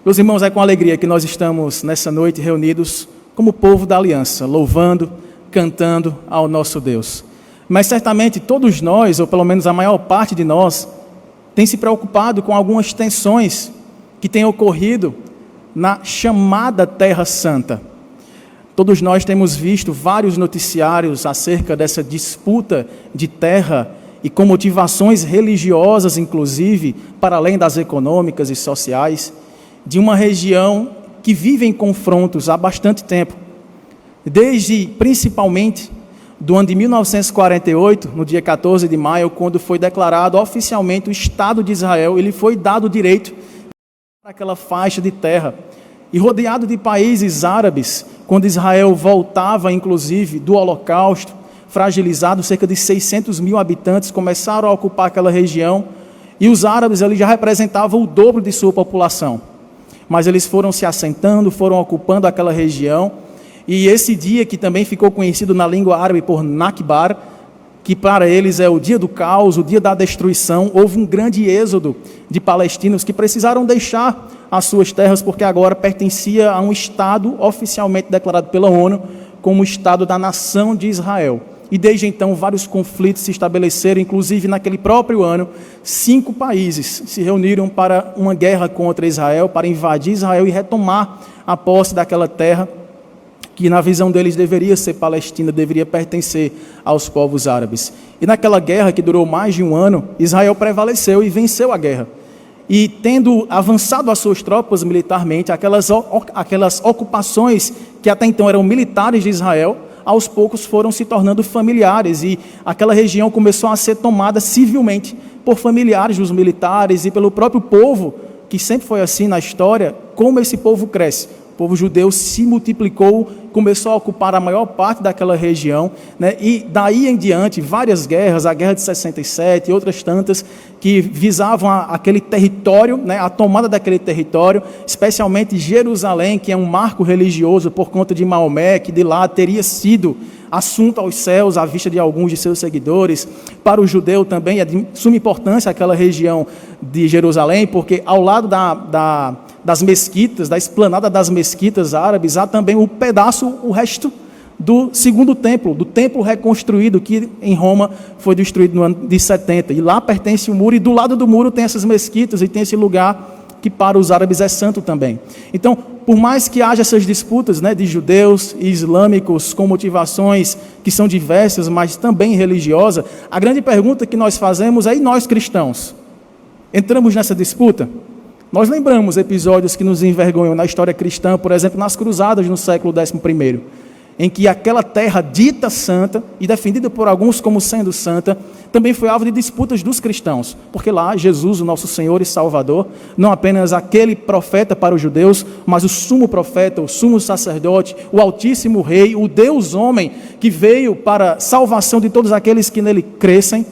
Meus irmãos, é com alegria que nós estamos nessa noite reunidos como povo da aliança, louvando, cantando ao nosso Deus. Mas certamente todos nós, ou pelo menos a maior parte de nós, tem se preocupado com algumas tensões que têm ocorrido na chamada Terra Santa. Todos nós temos visto vários noticiários acerca dessa disputa de terra e com motivações religiosas, inclusive, para além das econômicas e sociais, de uma região que vive em confrontos há bastante tempo. Desde, principalmente, do ano de 1948, no dia 14 de maio, quando foi declarado oficialmente o Estado de Israel, ele foi dado o direito para aquela faixa de terra. E rodeado de países árabes, quando Israel voltava, inclusive, do Holocausto, fragilizado, cerca de 600 mil habitantes começaram a ocupar aquela região, e os árabes ali já representavam o dobro de sua população. Mas eles foram se assentando, foram ocupando aquela região, e esse dia que também ficou conhecido na língua árabe por Nakba, que para eles é o dia do caos, o dia da destruição, houve um grande êxodo de palestinos que precisaram deixar as suas terras, porque agora pertencia a um Estado oficialmente declarado pela ONU como o Estado da Nação de Israel. E desde então vários conflitos se estabeleceram, inclusive naquele próprio ano, 5 países se reuniram para uma guerra contra Israel, para invadir Israel e retomar a posse daquela terra, que na visão deles deveria ser Palestina, deveria pertencer aos povos árabes. E naquela guerra, que durou mais de um ano, Israel prevaleceu e venceu a guerra. E tendo avançado as suas tropas militarmente, aquelas ocupações que até então eram militares de Israel, aos poucos foram se tornando familiares, e aquela região começou a ser tomada civilmente por familiares dos militares e pelo próprio povo, que sempre foi assim na história. Como esse povo cresce? O povo judeu se multiplicou, começou a ocupar a maior parte daquela região, né? E daí em diante, várias guerras, a Guerra de 67 e outras tantas, que visavam aquele território, né? A tomada daquele território, especialmente Jerusalém, que é um marco religioso por conta de Maomé, que de lá teria sido assunto aos céus à vista de alguns de seus seguidores. Para o judeu também é de suma importância aquela região de Jerusalém, porque ao lado das mesquitas, da esplanada das mesquitas árabes, há também o resto do segundo templo, do templo reconstruído, que em Roma foi destruído no ano de 70. E lá pertence o muro, e do lado do muro tem essas mesquitas, e tem esse lugar que para os árabes é santo também. Então, por mais que haja essas disputas, né, de judeus e islâmicos com motivações que são diversas, mas também religiosas, a grande pergunta que nós fazemos é: e nós cristãos? Entramos nessa disputa? Nós lembramos episódios que nos envergonham na história cristã, por exemplo, nas cruzadas no século XI, em que aquela terra dita santa, e defendida por alguns como sendo santa, também foi alvo de disputas dos cristãos, porque lá Jesus, o nosso Senhor e Salvador, não apenas aquele profeta para os judeus, mas o sumo profeta, o sumo sacerdote, o altíssimo rei, o Deus homem, que veio para a salvação de todos aqueles que nele crescem,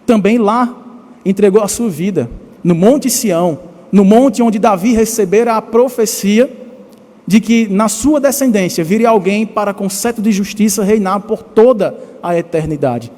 também lá entregou a sua vida, no Monte Sião, no monte onde Davi recebera a profecia de que na sua descendência viria alguém para com cetro de justiça reinar por toda a eternidade.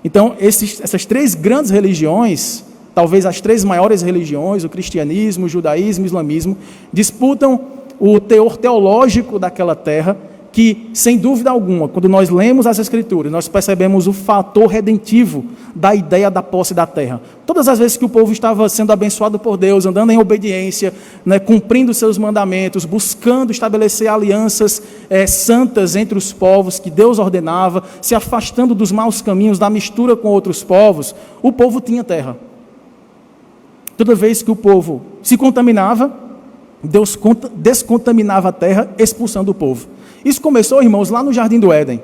Então, essas 3 grandes religiões, talvez as 3 maiores religiões, o cristianismo, o judaísmo e o islamismo, disputam o teor teológico daquela terra, que, sem dúvida alguma, quando nós lemos as Escrituras, nós percebemos o fator redentivo da ideia da posse da terra. Todas as vezes que o povo estava sendo abençoado por Deus, andando em obediência, né, cumprindo seus mandamentos, buscando estabelecer alianças santas entre os povos que Deus ordenava, se afastando dos maus caminhos, da mistura com outros povos, o povo tinha terra. Toda vez que o povo se contaminava, Deus descontaminava a terra, expulsando o povo. Isso começou, irmãos, lá no Jardim do Éden.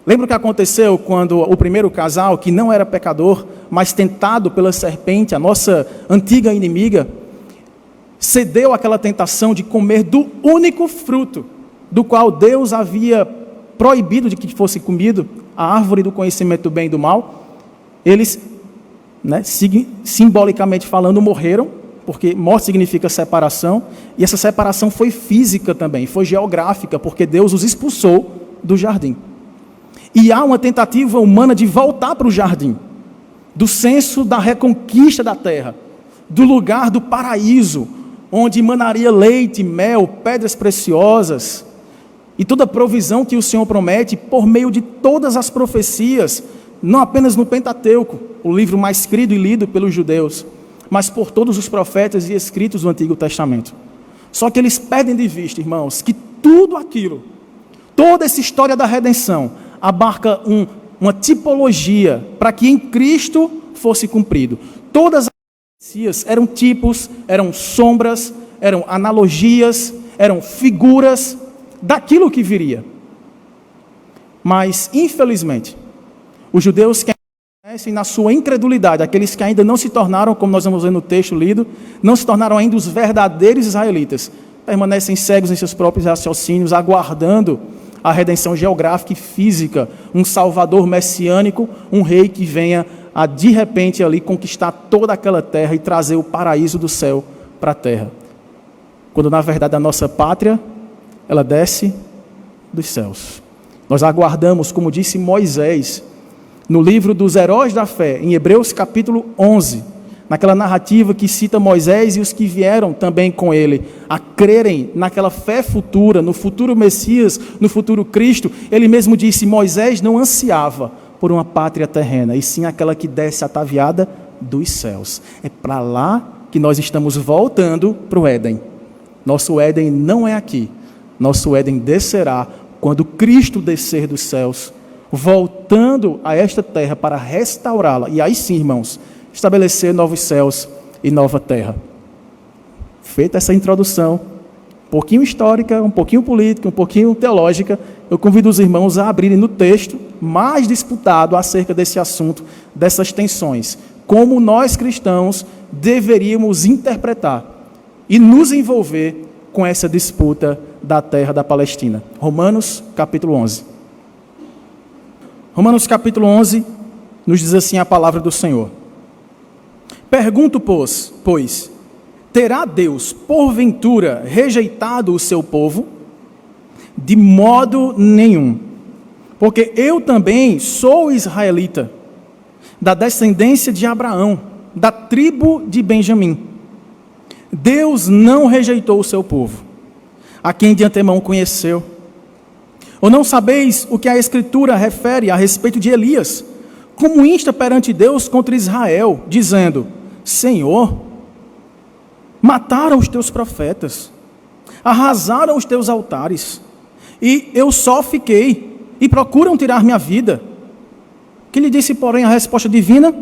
Lembra o que aconteceu quando o primeiro casal, que não era pecador, mas tentado pela serpente, a nossa antiga inimiga, cedeu àquela tentação de comer do único fruto, do qual Deus havia proibido de que fosse comido, a árvore do conhecimento do bem e do mal? Eles, né, simbolicamente falando, morreram, porque morte significa separação, e essa separação foi física também, foi geográfica, porque Deus os expulsou do jardim. E há uma tentativa humana de voltar para o jardim, do senso da reconquista da terra, do lugar do paraíso, onde emanaria leite, mel, pedras preciosas, e toda a provisão que o Senhor promete por meio de todas as profecias, não apenas no Pentateuco, o livro mais crido e lido pelos judeus, mas por todos os profetas e escritos do Antigo Testamento. Só que eles perdem de vista, irmãos, que tudo aquilo, toda essa história da redenção, abarca uma tipologia para que em Cristo fosse cumprido. Todas as profecias eram tipos, eram sombras, eram analogias, eram figuras daquilo que viria. Mas, infelizmente, os judeus que permanecem na sua incredulidade, aqueles que ainda não se tornaram, como nós vamos ver no texto lido, não se tornaram ainda os verdadeiros israelitas, permanecem cegos em seus próprios raciocínios, aguardando a redenção geográfica e física, um salvador messiânico, um rei que venha a, de repente, ali conquistar toda aquela terra e trazer o paraíso do céu para a terra. Quando, na verdade, a nossa pátria, ela desce dos céus. Nós aguardamos, como disse Moisés, no livro dos Heróis da Fé, em Hebreus capítulo 11, naquela narrativa que cita Moisés e os que vieram também com ele, a crerem naquela fé futura, no futuro Messias, no futuro Cristo. Ele mesmo disse: Moisés não ansiava por uma pátria terrena, e sim aquela que desce ataviada dos céus. É para lá que nós estamos voltando para o Éden. Nosso Éden não é aqui. Nosso Éden descerá quando Cristo descer dos céus, voltando a esta terra para restaurá-la. E aí sim, irmãos, estabelecer novos céus e nova terra. Feita essa introdução, um pouquinho histórica, um pouquinho política, um pouquinho teológica, eu convido os irmãos a abrirem no texto mais disputado acerca desse assunto, dessas tensões. Como nós cristãos deveríamos interpretar e nos envolver com essa disputa da terra da Palestina. Romanos capítulo 11. Romanos capítulo 11 nos diz assim a palavra do Senhor. Pergunto, pois, terá Deus, porventura, rejeitado o seu povo? De modo nenhum. Porque eu também sou israelita, da descendência de Abraão, da tribo de Benjamim. Deus não rejeitou o seu povo, a quem de antemão conheceu. Ou não sabeis o que a Escritura refere a respeito de Elias, como insta perante Deus contra Israel, dizendo: Senhor, mataram os teus profetas, arrasaram os teus altares, e eu só fiquei, e procuram tirar minha vida. Que lhe disse, porém, a resposta divina?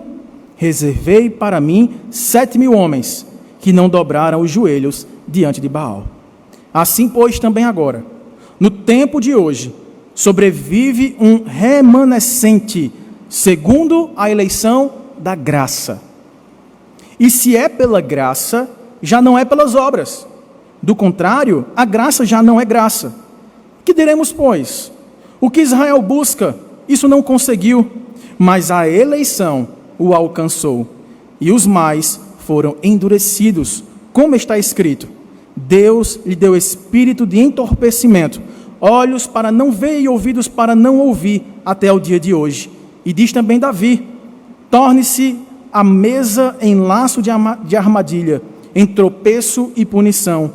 Reservei para mim 7.000 homens, que não dobraram os joelhos diante de Baal. Assim, pois, também agora, no tempo de hoje, sobrevive um remanescente, segundo a eleição da graça. E se é pela graça, já não é pelas obras. Do contrário, a graça já não é graça. Que diremos, pois? O que Israel busca, isso não conseguiu, mas a eleição o alcançou, e os mais foram endurecidos, como está escrito: Deus lhe deu espírito de entorpecimento, olhos para não ver e ouvidos para não ouvir, até o dia de hoje. E diz também Davi: torne-se a mesa em laço de armadilha, em tropeço e punição.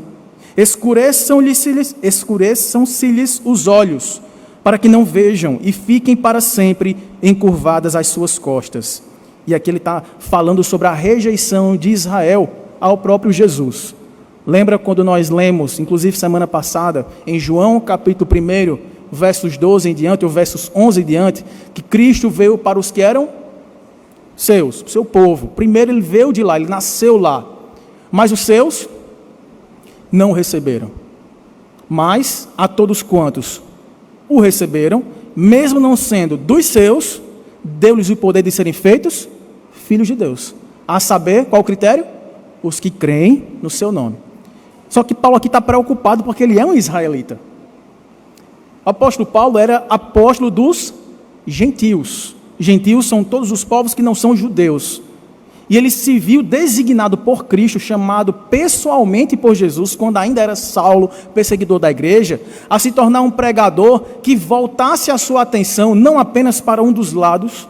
Escureçam-se-lhes os olhos, para que não vejam, e fiquem para sempre encurvadas as suas costas. E aqui ele está falando sobre a rejeição de Israel ao próprio Jesus. Lembra quando nós lemos, inclusive semana passada, em João capítulo 1, versos 12 em diante, ou versos 11 em diante, que Cristo veio para os que eram seus, o seu povo. Primeiro ele veio de lá, ele nasceu lá. Mas os seus não o receberam. Mas a todos quantos o receberam, mesmo não sendo dos seus, deu-lhes o poder de serem feitos filhos de Deus. A saber, qual o critério? Os que creem no seu nome. Só que Paulo aqui está preocupado porque ele é um israelita. O apóstolo Paulo era apóstolo dos gentios. Gentios são todos os povos que não são judeus. E ele se viu designado por Cristo, chamado pessoalmente por Jesus, quando ainda era Saulo, perseguidor da igreja, a se tornar um pregador que voltasse a sua atenção não apenas para um dos lados,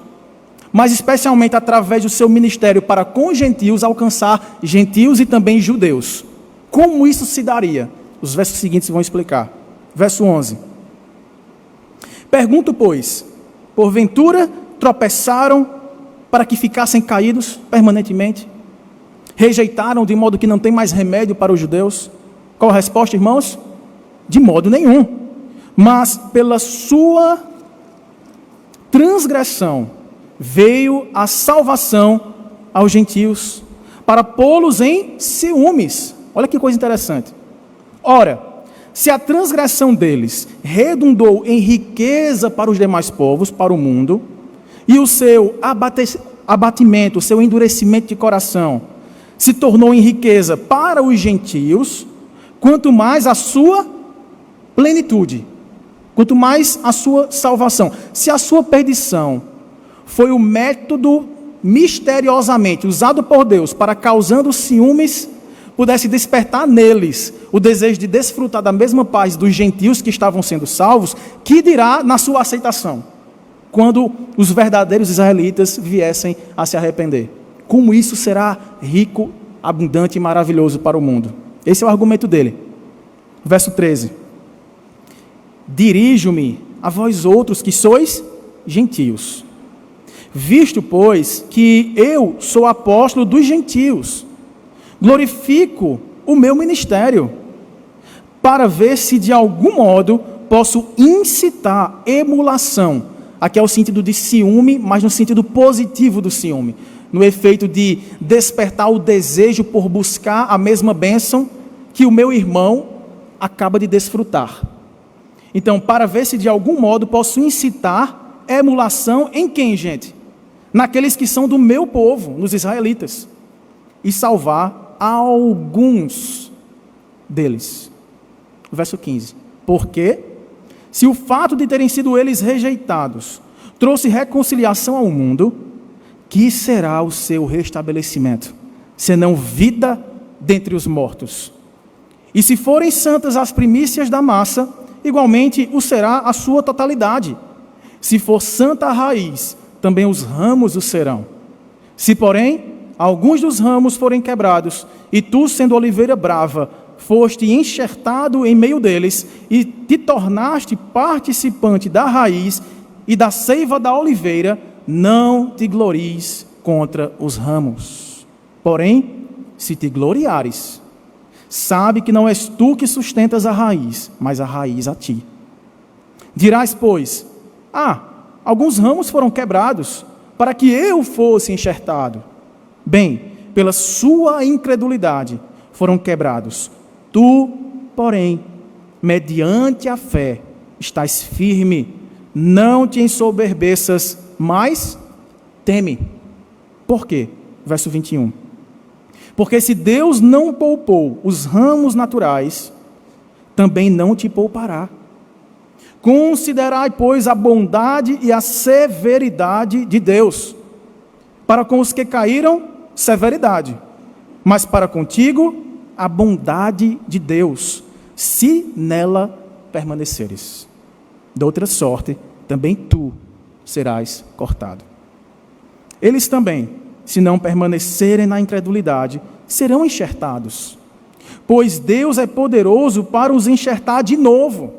mas especialmente através do seu ministério para com os gentios alcançar gentios e também judeus. Como isso se daria? Os versos seguintes vão explicar. Verso 11. Pergunto, pois, porventura tropeçaram para que ficassem caídos permanentemente? Rejeitaram de modo que não tem mais remédio para os judeus? Qual a resposta, irmãos? De modo nenhum. Mas pela sua transgressão veio a salvação aos gentios, para pô-los em ciúmes. Olha que coisa interessante. Ora, se a transgressão deles redundou em riqueza para os demais povos, para o mundo, e o seu abatimento, o seu endurecimento de coração se tornou em riqueza para os gentios, quanto mais a sua plenitude, quanto mais a sua salvação. Se a sua perdição foi o método misteriosamente usado por Deus para, causando ciúmes, pudesse despertar neles o desejo de desfrutar da mesma paz dos gentios que estavam sendo salvos, que dirá na sua aceitação, quando os verdadeiros israelitas viessem a se arrepender? Como isso será rico, abundante e maravilhoso para o mundo? Esse é o argumento dele. Verso 13. Dirijo-me a vós outros que sois gentios, visto, pois, que eu sou apóstolo dos gentios, glorifico o meu ministério, para ver se de algum modo posso incitar emulação. Aqui é o sentido de ciúme, mas no sentido positivo do ciúme, no efeito de despertar o desejo por buscar a mesma bênção que o meu irmão acaba de desfrutar. Então, para ver se de algum modo posso incitar emulação em quem, gente? Naqueles que são do meu povo, nos israelitas, e salvar alguns deles. Verso 15. Porque, se o fato de terem sido eles rejeitados trouxe reconciliação ao mundo, que será o seu restabelecimento, senão vida dentre os mortos? E se forem santas as primícias da massa, igualmente o será a sua totalidade. Se for santa a raiz, também os ramos o serão. Se, porém, alguns dos ramos forem quebrados, e tu, sendo oliveira brava, foste enxertado em meio deles, e te tornaste participante da raiz e da seiva da oliveira, não te glories contra os ramos. Porém, se te gloriares, sabe que não és tu que sustentas a raiz, mas a raiz a ti. Dirás, pois, alguns ramos foram quebrados, para que eu fosse enxertado. Bem, pela sua incredulidade foram quebrados. Tu, porém, mediante a fé, estás firme, não te ensoberbeças, mas teme. Por quê? Verso 21. Porque se Deus não poupou os ramos naturais, também não te poupará. Considerai, pois, a bondade e a severidade de Deus. Para com os que caíram, severidade, mas para contigo, a bondade de Deus, se nela permaneceres. De outra sorte, também tu serás cortado. Eles também, se não permanecerem na incredulidade, serão enxertados, pois Deus é poderoso para os enxertar de novo.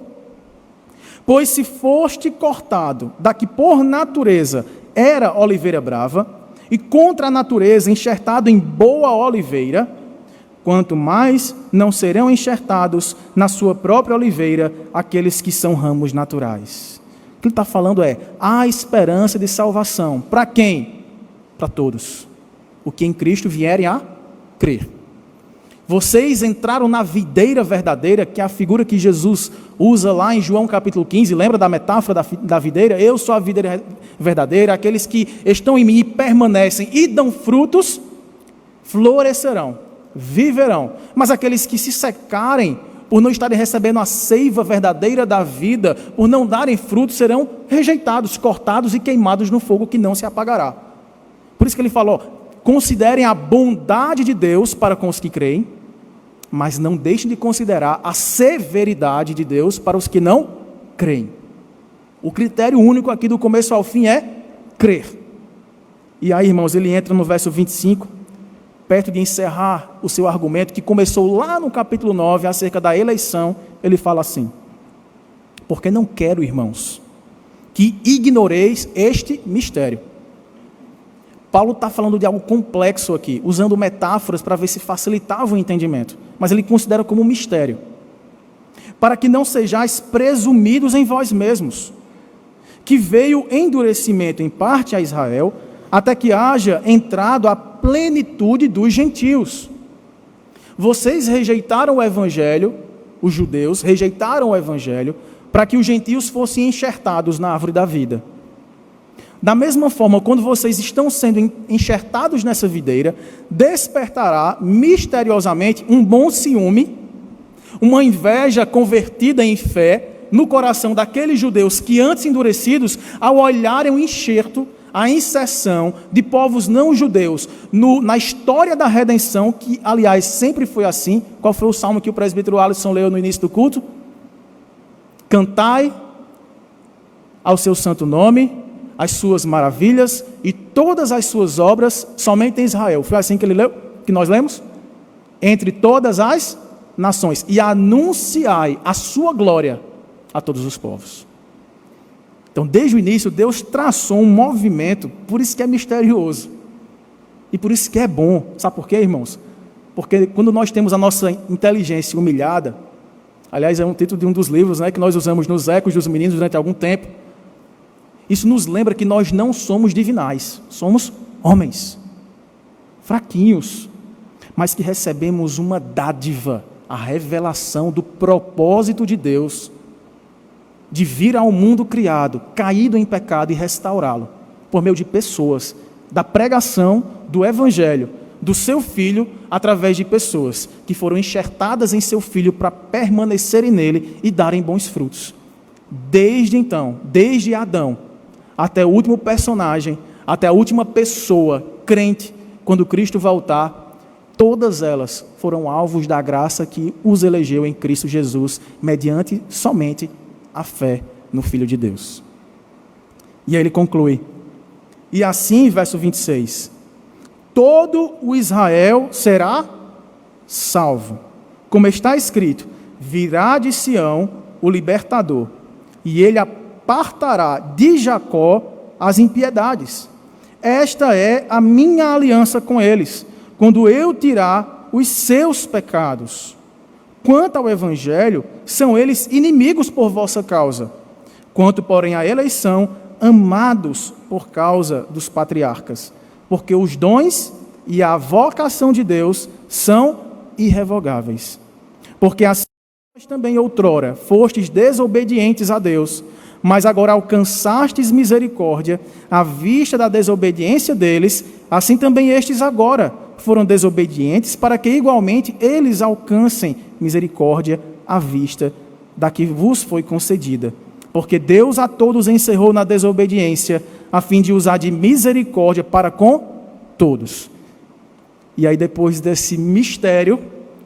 Pois se foste cortado da que por natureza era oliveira brava, e contra a natureza enxertado em boa oliveira, quanto mais não serão enxertados na sua própria oliveira aqueles que são ramos naturais. O que ele está falando é, há esperança de salvação. Para quem? Para todos. O que em Cristo vierem a crer. Vocês entraram na videira verdadeira, que é a figura que Jesus usa lá em João capítulo 15, lembra da metáfora da videira? Eu sou a videira verdadeira, aqueles que estão em mim e permanecem e dão frutos, florescerão, viverão. Mas aqueles que se secarem, por não estarem recebendo a seiva verdadeira da vida, por não darem frutos, serão rejeitados, cortados e queimados no fogo que não se apagará. Por isso que ele falou, considerem a bondade de Deus para com os que creem, mas não deixem de considerar a severidade de Deus para os que não creem. O critério único aqui do começo ao fim é crer. E aí, irmãos, ele entra no verso 25 perto de encerrar o seu argumento, que começou lá no capítulo 9, acerca da eleição, ele fala assim: porque não quero, irmãos, que ignoreis este mistério. Paulo está falando de algo complexo aqui, usando metáforas para ver se facilitava o entendimento, mas ele considera como um mistério. Para que não sejais presumidos em vós mesmos, que veio endurecimento em parte a Israel, até que haja entrado a plenitude dos gentios. Vocês rejeitaram o evangelho, os judeus rejeitaram o evangelho, para que os gentios fossem enxertados na árvore da vida. Da mesma forma, quando vocês estão sendo enxertados nessa videira, despertará misteriosamente um bom ciúme, uma inveja convertida em fé no coração daqueles judeus que antes endurecidos, ao olharem o enxerto, a inserção de povos não judeus na história da redenção, que aliás sempre foi assim. Qual foi o salmo que o presbítero Alisson leu no início do culto? Cantai ao seu santo nome as suas maravilhas e todas as suas obras somente em Israel. Foi assim que ele leu, que nós lemos? Entre todas as nações, e anunciai a sua glória a todos os povos. Então, desde o início, Deus traçou um movimento, por isso que é misterioso, e por isso que é bom. Sabe por quê, irmãos? Porque quando nós temos a nossa inteligência humilhada, aliás, é um título de um dos livros, né, que nós usamos nos Ecos dos Meninos durante algum tempo, isso nos lembra que nós não somos divinais, somos homens, fraquinhos, mas que recebemos uma dádiva, a revelação do propósito de Deus, de vir ao mundo criado, caído em pecado, e restaurá-lo, por meio de pessoas, da pregação do Evangelho, do seu Filho, através de pessoas que foram enxertadas em seu Filho para permanecerem nele e darem bons frutos. Desde então, desde Adão, até o último personagem, até a última pessoa crente, quando Cristo voltar, todas elas foram alvos da graça que os elegeu em Cristo Jesus, mediante somente a fé no Filho de Deus. E aí ele conclui: e assim, verso 26, todo o Israel será salvo, como está escrito: virá de Sião o libertador, e ele apartará de Jacó as impiedades. Esta é a minha aliança com eles, quando eu tirar os seus pecados. Quanto ao evangelho, são eles inimigos por vossa causa. Quanto, porém, à eleição, amados por causa dos patriarcas. Porque os dons e a vocação de Deus são irrevogáveis. Porque assim nós também outrora fostes desobedientes a Deus, mas agora alcançastes misericórdia à vista da desobediência deles, assim também estes agora foram desobedientes, para que igualmente eles alcancem misericórdia à vista da que vos foi concedida. Porque Deus a todos encerrou na desobediência, a fim de usar de misericórdia para com todos. E aí, depois desse mistério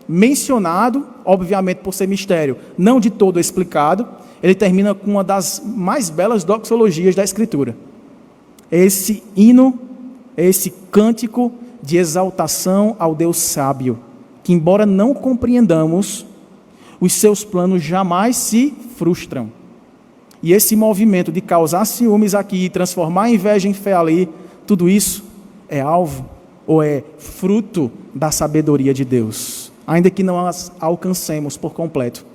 mencionado, obviamente por ser mistério, não de todo explicado, ele termina com uma das mais belas doxologias da Escritura. Esse hino, esse cântico de exaltação ao Deus sábio, que embora não compreendamos, os seus planos jamais se frustram. E esse movimento de causar ciúmes aqui e transformar a inveja em fé ali, tudo isso é alvo ou é fruto da sabedoria de Deus, ainda que não as alcancemos por completo.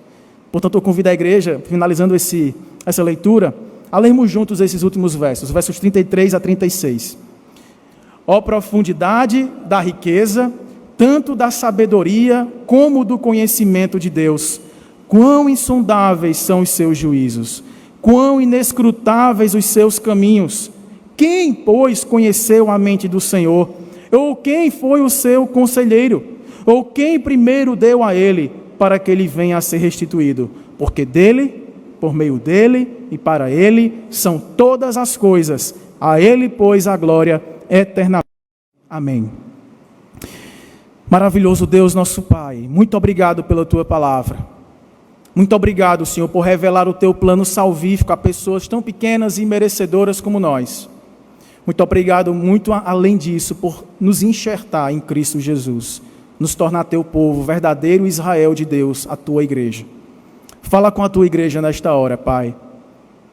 Portanto, eu convido a igreja, finalizando essa leitura, a lermos juntos esses últimos versos 33 a 36. Ó profundidade da riqueza, tanto da sabedoria como do conhecimento de Deus, quão insondáveis são os seus juízos, quão inescrutáveis os seus caminhos. Quem, pois, conheceu a mente do Senhor? Ou quem foi o seu conselheiro? Ou quem primeiro deu a ele, para que ele venha a ser restituído? Porque dele, por meio dele e para ele são todas as coisas. A ele, pois, a glória eternamente. Amém. Maravilhoso Deus, nosso Pai, muito obrigado pela tua palavra. Muito obrigado, Senhor, por revelar o teu plano salvífico a pessoas tão pequenas e merecedoras como nós. Muito obrigado, muito além disso, por nos enxertar em Cristo Jesus, nos tornar teu povo, verdadeiro Israel de Deus, a tua igreja. Fala com a tua igreja nesta hora, Pai.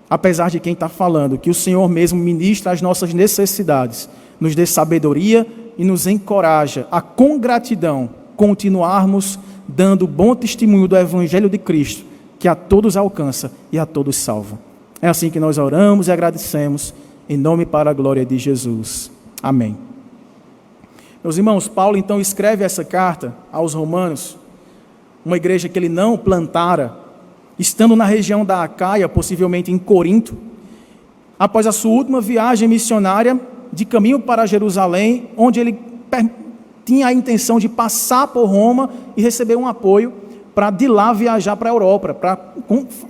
Apesar de quem está falando, que o Senhor mesmo ministra as nossas necessidades, nos dê sabedoria e nos encoraja a, com gratidão, continuarmos dando bom testemunho do Evangelho de Cristo, que a todos alcança e a todos salva. É assim que nós oramos e agradecemos, em nome e para a glória de Jesus. Amém. Meus irmãos, Paulo então escreve essa carta aos Romanos, uma igreja que ele não plantara, estando na região da Acaia, possivelmente em Corinto, após a sua última viagem missionária, de caminho para Jerusalém, onde ele tinha a intenção de passar por Roma e receber um apoio para de lá viajar para a Europa, para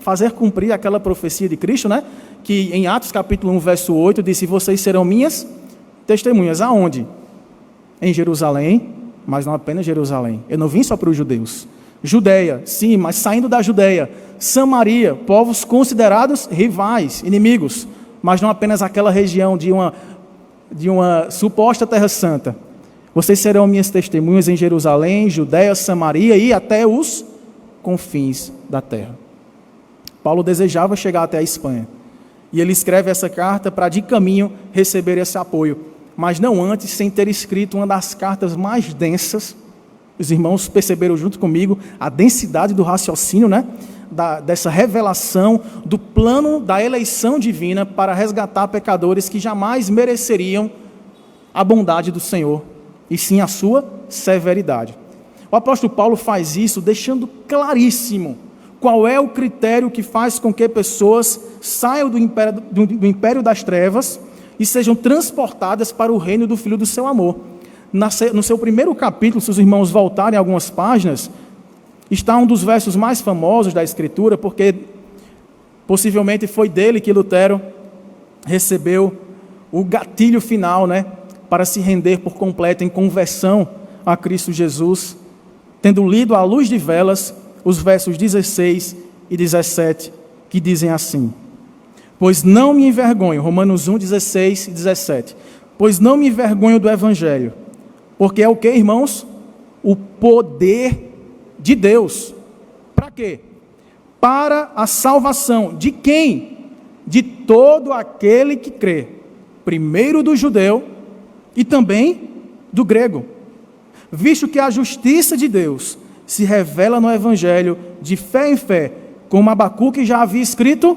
fazer cumprir aquela profecia de Cristo, né? Que em Atos capítulo 1, verso 8, disse: vocês serão minhas testemunhas. Aonde? Em Jerusalém, mas não apenas Jerusalém. Eu não vim só para os judeus. Judeia, sim, mas saindo da Judeia. Samaria, povos considerados rivais, inimigos, mas não apenas aquela região de uma suposta Terra Santa. Vocês serão minhas testemunhas em Jerusalém, Judeia, Samaria e até os confins da terra. Paulo desejava chegar até a Espanha. E ele escreve essa carta para de caminho receber esse apoio. Mas não antes, sem ter escrito uma das cartas mais densas. Os irmãos perceberam junto comigo a densidade do raciocínio, né? Dessa revelação do plano da eleição divina para resgatar pecadores que jamais mereceriam a bondade do Senhor, e sim a sua severidade. O apóstolo Paulo faz isso deixando claríssimo qual é o critério que faz com que pessoas saiam do império das trevas e sejam transportadas para o reino do Filho do seu amor. No seu primeiro capítulo, se os irmãos voltarem algumas páginas, está um dos versos mais famosos da Escritura, porque possivelmente foi dele que Lutero recebeu o gatilho final, né, para se render por completo em conversão a Cristo Jesus, tendo lido à luz de velas os versos 16 e 17, que dizem assim: pois não me envergonho, Romanos 1, 16 e 17, pois não me envergonho do Evangelho, porque é o que, irmãos? O poder de Deus. Para quê? Para a salvação de quem? De todo aquele que crê, primeiro do judeu e também do grego, visto que a justiça de Deus se revela no Evangelho de fé em fé, como Abacuque já havia escrito: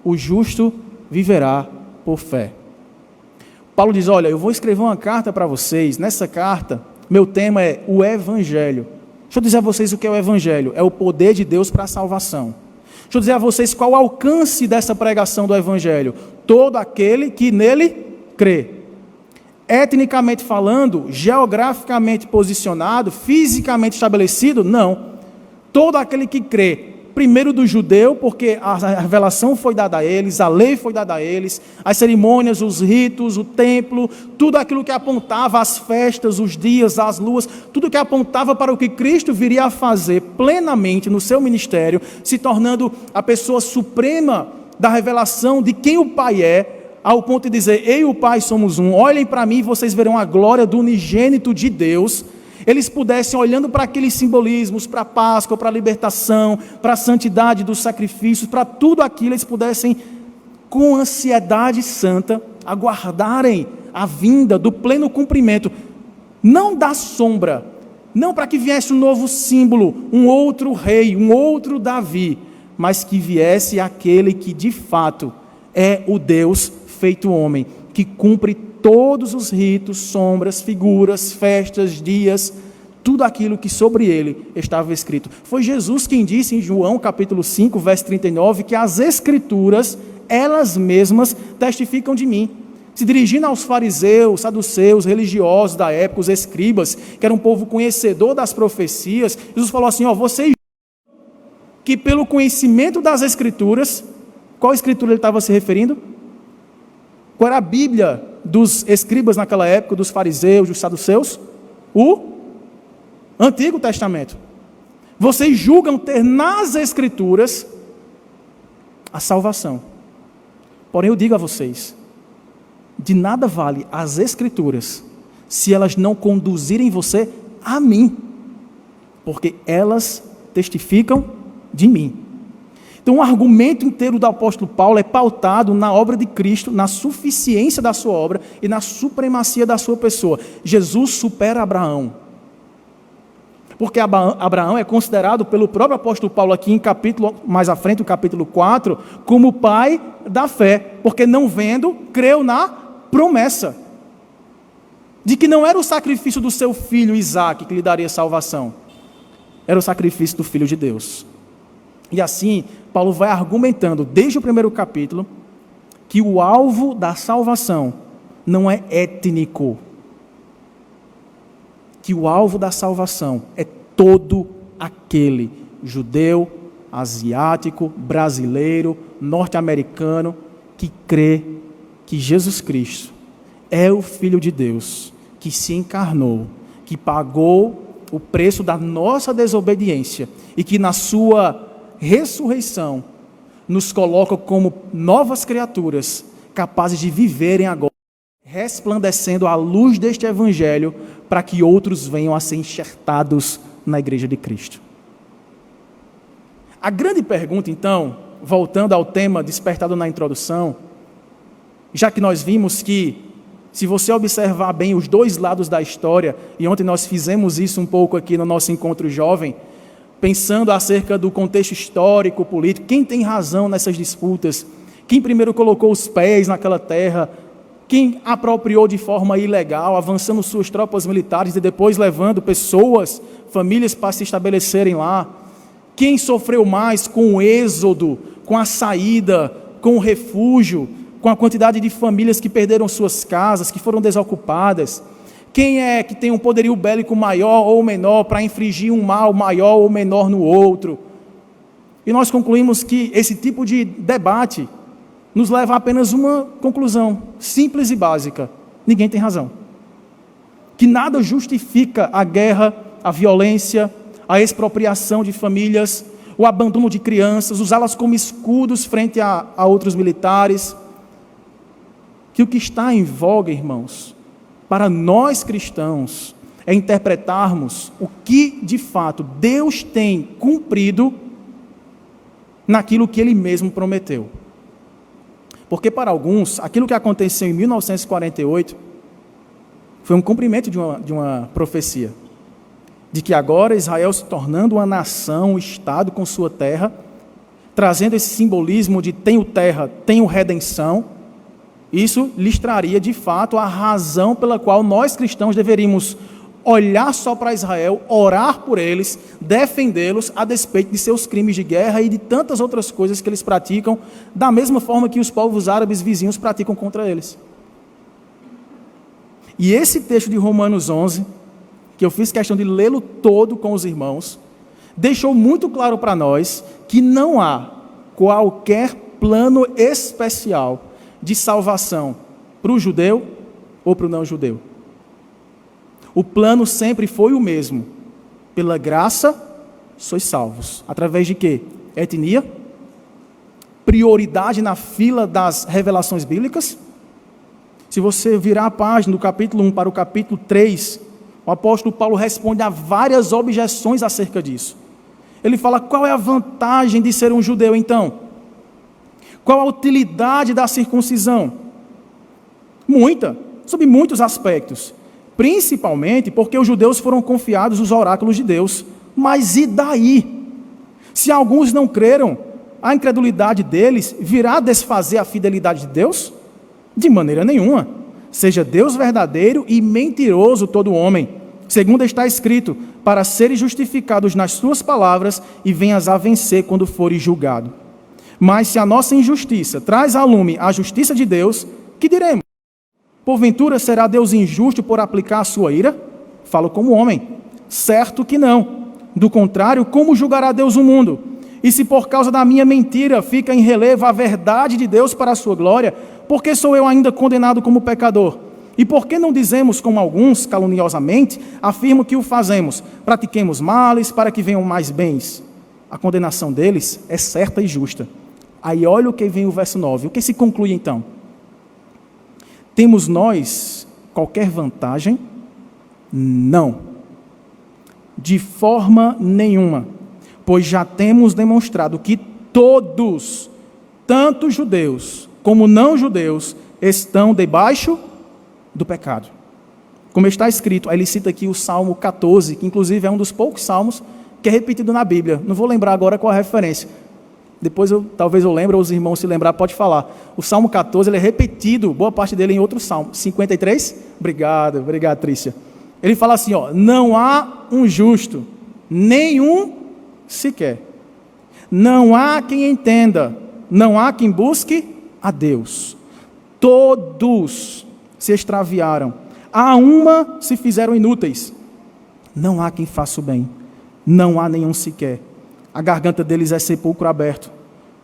o justo viverá por fé. Paulo diz: olha, eu vou escrever uma carta para vocês. Nessa carta, meu tema é o Evangelho. Deixa eu dizer a vocês o que é o Evangelho. É o poder de Deus para a salvação. Deixa eu dizer a vocês qual o alcance dessa pregação do Evangelho. Todo aquele que nele crê. Etnicamente falando, geograficamente posicionado, fisicamente estabelecido, não. Todo aquele que crê, primeiro do judeu, porque a revelação foi dada a eles, a lei foi dada a eles, as cerimônias, os ritos, o templo, tudo aquilo que apontava as festas, os dias, as luas, tudo que apontava para o que Cristo viria a fazer plenamente no seu ministério, se tornando a pessoa suprema da revelação de quem o Pai é, ao ponto de dizer: eu e o Pai somos um, olhem para mim e vocês verão a glória do unigênito de Deus. Eles pudessem, olhando para aqueles simbolismos, para a Páscoa, para a libertação, para a santidade dos sacrifícios, para tudo aquilo, eles pudessem, com ansiedade santa, aguardarem a vinda do pleno cumprimento, não da sombra, não para que viesse um novo símbolo, um outro rei, um outro Davi, mas que viesse aquele que de fato é o Deus feito homem, que cumpre todos os ritos, sombras, figuras, festas, dias, tudo aquilo que sobre ele estava escrito. Foi Jesus quem disse em João capítulo 5, verso 39, que as Escrituras, elas mesmas testificam de mim. Se dirigindo aos fariseus, saduceus, religiosos da época, os escribas, que era um povo conhecedor das profecias, Jesus falou assim: vocês que pelo conhecimento das Escrituras, qual Escritura ele estava se referindo? Qual era a Bíblia dos escribas naquela época, dos fariseus, dos saduceus? O Antigo Testamento. Vocês julgam ter nas Escrituras a salvação. Porém, eu digo a vocês De nada vale as Escrituras se elas não conduzirem você a mim, porque elas testificam de mim. Então o argumento inteiro do apóstolo Paulo é pautado na obra de Cristo, na suficiência da sua obra e na supremacia da sua pessoa. Jesus supera Abraão. Porque Abraão é considerado pelo próprio apóstolo Paulo aqui em capítulo, mais à frente, o capítulo 4, como pai da fé, porque não vendo, creu na promessa de que não era o sacrifício do seu filho Isaque que lhe daria salvação, era o sacrifício do Filho de Deus. E assim, Paulo vai argumentando desde o primeiro capítulo que o alvo da salvação não é étnico, que o alvo da salvação é todo aquele judeu, asiático, brasileiro, norte-americano, que crê que Jesus Cristo é o Filho de Deus, que se encarnou, que pagou o preço da nossa desobediência e que na sua ressurreição nos coloca como novas criaturas, capazes de viverem agora, resplandecendo a luz deste Evangelho, para que outros venham a ser enxertados na Igreja de Cristo. A grande pergunta, então, voltando ao tema despertado na introdução, já que nós vimos que, se você observar bem os dois lados da história, e ontem nós fizemos isso um pouco aqui no nosso encontro jovem, pensando acerca do contexto histórico, político, quem tem razão nessas disputas, quem primeiro colocou os pés naquela terra, quem apropriou de forma ilegal, avançando suas tropas militares e depois levando pessoas, famílias para se estabelecerem lá, quem sofreu mais com o êxodo, com a saída, com o refúgio, com a quantidade de famílias que perderam suas casas, que foram desocupadas, quem é que tem um poderio bélico maior ou menor para infligir um mal maior ou menor no outro. E nós concluímos que esse tipo de debate nos leva a apenas uma conclusão simples e básica: ninguém tem razão. Que nada justifica a guerra, a violência, a expropriação de famílias, o abandono de crianças, usá-las como escudos frente a outros militares. Que o que está em voga, irmãos, para nós cristãos, é interpretarmos o que de fato Deus tem cumprido naquilo que Ele mesmo prometeu. Porque para alguns, aquilo que aconteceu em 1948 foi um cumprimento de uma profecia, de que agora Israel se tornando uma nação, um Estado com sua terra, trazendo esse simbolismo de tenho terra, tenho redenção. Isso lhes traria de fato a razão pela qual nós cristãos deveríamos olhar só para Israel, orar por eles, defendê-los a despeito de seus crimes de guerra e de tantas outras coisas que eles praticam, da mesma forma que os povos árabes vizinhos praticam contra eles. E esse texto de Romanos 11, que eu fiz questão de lê-lo todo com os irmãos, deixou muito claro para nós que não há qualquer plano especial de salvação para o judeu ou para o não judeu. O plano sempre foi o mesmo: pela graça sois salvos. Através de quê? Etnia, prioridade na fila das revelações bíblicas. Se você virar a página do capítulo 1 para o capítulo 3, o apóstolo Paulo responde a várias objeções acerca disso. Ele fala: qual é a vantagem de ser um judeu então? Qual a utilidade da circuncisão? Muita, sob muitos aspectos. Principalmente porque os judeus foram confiados os oráculos de Deus. Mas e daí? Se alguns não creram, a incredulidade deles virá desfazer a fidelidade de Deus? De maneira nenhuma. Seja Deus verdadeiro e mentiroso todo homem. Segundo está escrito, para seres justificados nas tuas palavras e venhas a vencer quando fores julgado. Mas se a nossa injustiça traz a lume a justiça de Deus, que diremos? Porventura será Deus injusto por aplicar a sua ira? Falo como homem. Certo que não. Do contrário, como julgará Deus o mundo? E se por causa da minha mentira fica em relevo a verdade de Deus para a sua glória, por que sou eu ainda condenado como pecador? E por que não dizemos, como alguns, caluniosamente, afirmam que o fazemos? Pratiquemos males para que venham mais bens. A condenação deles é certa e justa. Aí olha o que vem o verso 9. O que se conclui então? Temos nós qualquer vantagem? Não. De forma nenhuma. Pois já temos demonstrado que todos, tanto judeus como não judeus, estão debaixo do pecado. Como está escrito, aí ele cita aqui o Salmo 14, que inclusive é um dos poucos salmos que é repetido na Bíblia. Não vou lembrar agora qual é a referência. Depois talvez eu lembre, ou os irmãos se lembrar, pode falar. O Salmo 14 ele é repetido, boa parte dele em outro salmo. 53? Obrigado, Trícia. Ele fala assim, não há um justo, nenhum sequer. Não há quem entenda, não há quem busque a Deus. Todos se extraviaram, a uma se fizeram inúteis. Não há quem faça o bem, não há nenhum sequer. A garganta deles é sepulcro aberto,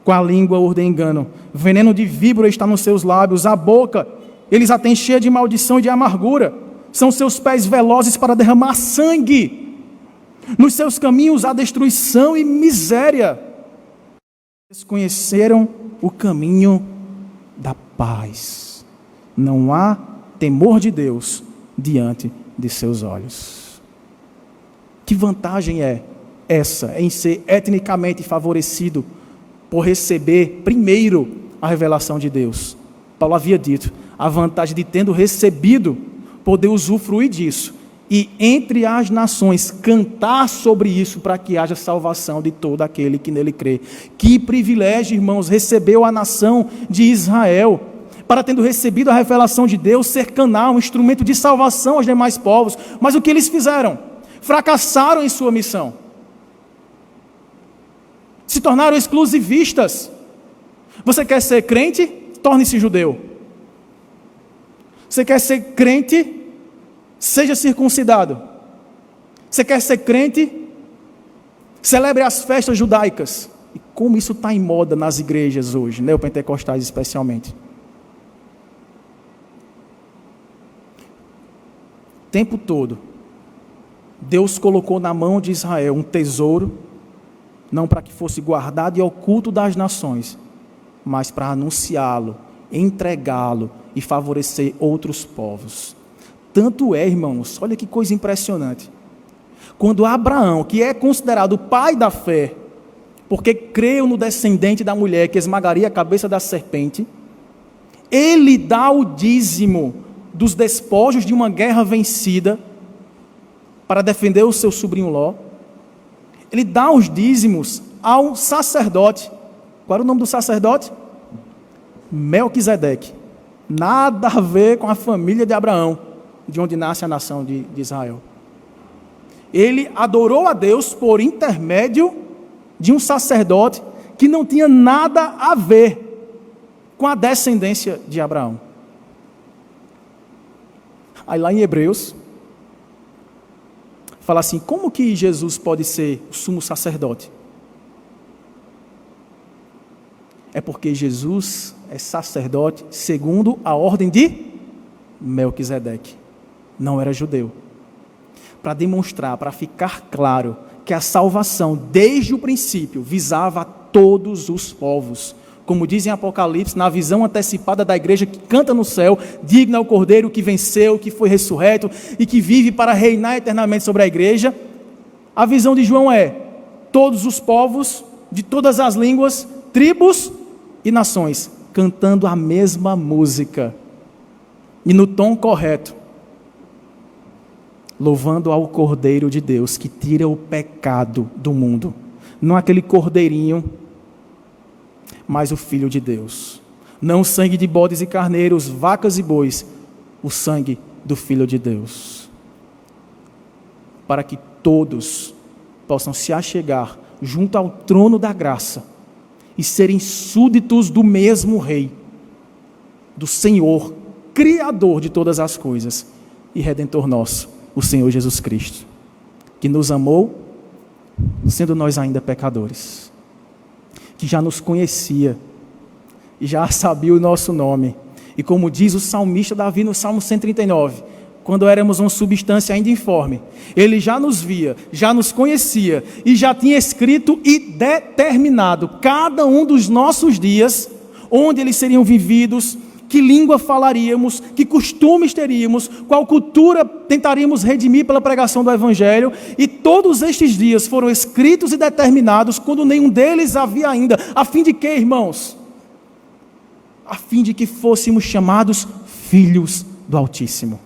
com a língua urdem engano. Veneno de víbora está nos seus lábios, a boca eles a têm cheia de maldição e de amargura. São seus pés velozes para derramar sangue. Nos seus caminhos há destruição e miséria. Desconheceram o caminho da paz. Não há temor de Deus diante de seus olhos. Que vantagem é essa em ser etnicamente favorecido por receber primeiro a revelação de Deus? Paulo havia dito, a vantagem de tendo recebido, poder usufruir disso e entre as nações cantar sobre isso para que haja salvação de todo aquele que nele crê. Que privilégio, irmãos, recebeu a nação de Israel, para tendo recebido a revelação de Deus, ser canal, um instrumento de salvação aos demais povos. Mas o que eles fizeram? Fracassaram em sua missão. Se tornaram exclusivistas. Você quer ser crente? Torne-se judeu. Você quer ser crente? Seja circuncidado. Você quer ser crente? Celebre as festas judaicas. E como isso está em moda nas igrejas hoje, neopentecostais especialmente. O tempo todo, Deus colocou na mão de Israel um tesouro, não para que fosse guardado e oculto das nações, mas para anunciá-lo, entregá-lo e favorecer outros povos. Tanto é, irmãos, olha que coisa impressionante. Quando Abraão, que é considerado o pai da fé, porque creu no descendente da mulher que esmagaria a cabeça da serpente, ele dá o dízimo dos despojos de uma guerra vencida para defender o seu sobrinho Ló. Ele dá os dízimos ao sacerdote. Qual era o nome do sacerdote? Melquisedeque. Nada a ver com a família de Abraão, de onde nasce a nação de Israel. Ele adorou a Deus por intermédio de um sacerdote que não tinha nada a ver com a descendência de Abraão. Aí lá em Hebreus, fala assim, como que Jesus pode ser o sumo sacerdote? É porque Jesus é sacerdote segundo a ordem de Melquisedeque. Não era judeu. Para demonstrar, para ficar claro que a salvação desde o princípio visava a todos os povos. Como diz em Apocalipse, na visão antecipada da igreja que canta no céu, digno é o Cordeiro que venceu, que foi ressurreto e que vive para reinar eternamente sobre a igreja. A visão de João é todos os povos, de todas as línguas, tribos e nações, cantando a mesma música e no tom correto, louvando ao Cordeiro de Deus que tira o pecado do mundo. Não aquele cordeirinho, mas o Filho de Deus. Não o sangue de bodes e carneiros, vacas e bois, o sangue do Filho de Deus. Para que todos possam se achegar junto ao trono da graça e serem súditos do mesmo Rei, do Senhor, Criador de todas as coisas e Redentor nosso, o Senhor Jesus Cristo, que nos amou, sendo nós ainda pecadores, que já nos conhecia e já sabia o nosso nome. E como diz o salmista Davi no Salmo 139, quando éramos uma substância ainda informe, ele já nos via, já nos conhecia e já tinha escrito e determinado cada um dos nossos dias, onde eles seriam vividos, que língua falaríamos, que costumes teríamos, qual cultura tentaríamos redimir pela pregação do Evangelho, e todos estes dias foram escritos e determinados quando nenhum deles havia ainda, a fim de quê, irmãos? A fim de que fôssemos chamados filhos do Altíssimo.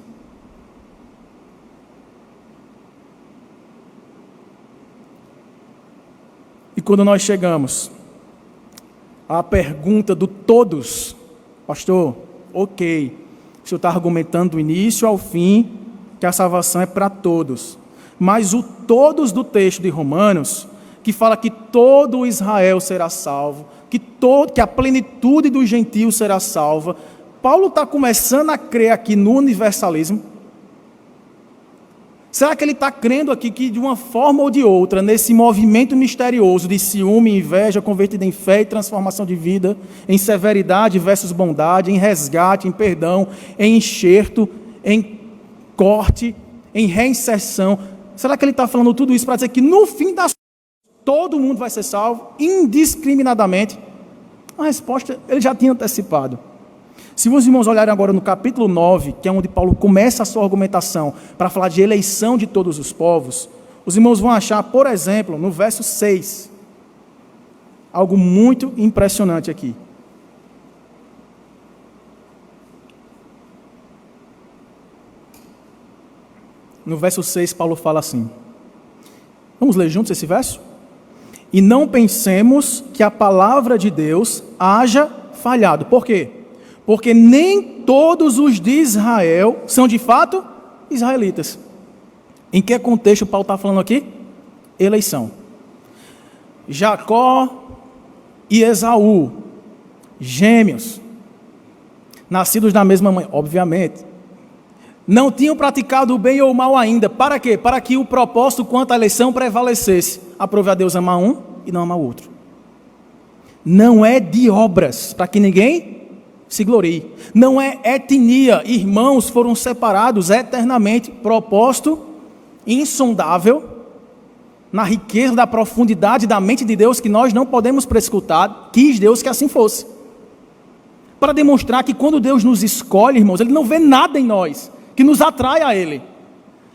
E quando nós chegamos à pergunta do todos, pastor, ok, o senhor está argumentando do início ao fim que a salvação é para todos, mas o todos do texto de Romanos, que fala que todo Israel será salvo, que a plenitude dos gentios será salva, Paulo está começando a crer aqui no universalismo. Será que ele está crendo aqui que de uma forma ou de outra, nesse movimento misterioso de ciúme e inveja convertido em fé e transformação de vida, em severidade versus bondade, em resgate, em perdão, em enxerto, em corte, em reinserção, será que ele está falando tudo isso para dizer que no fim das todo mundo vai ser salvo, indiscriminadamente? A resposta ele já tinha antecipado. Se os irmãos olharem agora no capítulo 9, que é onde Paulo começa a sua argumentação para falar de eleição de todos os povos, os irmãos vão achar, por exemplo, no verso 6, algo muito impressionante aqui. No verso 6, Paulo fala assim, vamos ler juntos esse verso? E não pensemos que a palavra de Deus haja falhado. Por quê? Porque nem todos os de Israel são de fato israelitas. Em que contexto Paulo está falando aqui? Eleição. Jacó e Esaú, gêmeos, nascidos da mesma mãe, obviamente, não tinham praticado o bem ou o mal ainda. Para quê? Para que o propósito quanto à eleição prevalecesse. Aprove a Deus amar um e não amar o outro. Não é de obras, para que ninguém se glorie. Não é etnia. Irmãos foram separados eternamente. Propósito insondável, na riqueza da profundidade da mente de Deus, que nós não podemos prescrutar. Quis Deus que assim fosse. Para demonstrar que quando Deus nos escolhe, irmãos, Ele não vê nada em nós que nos atrai a Ele.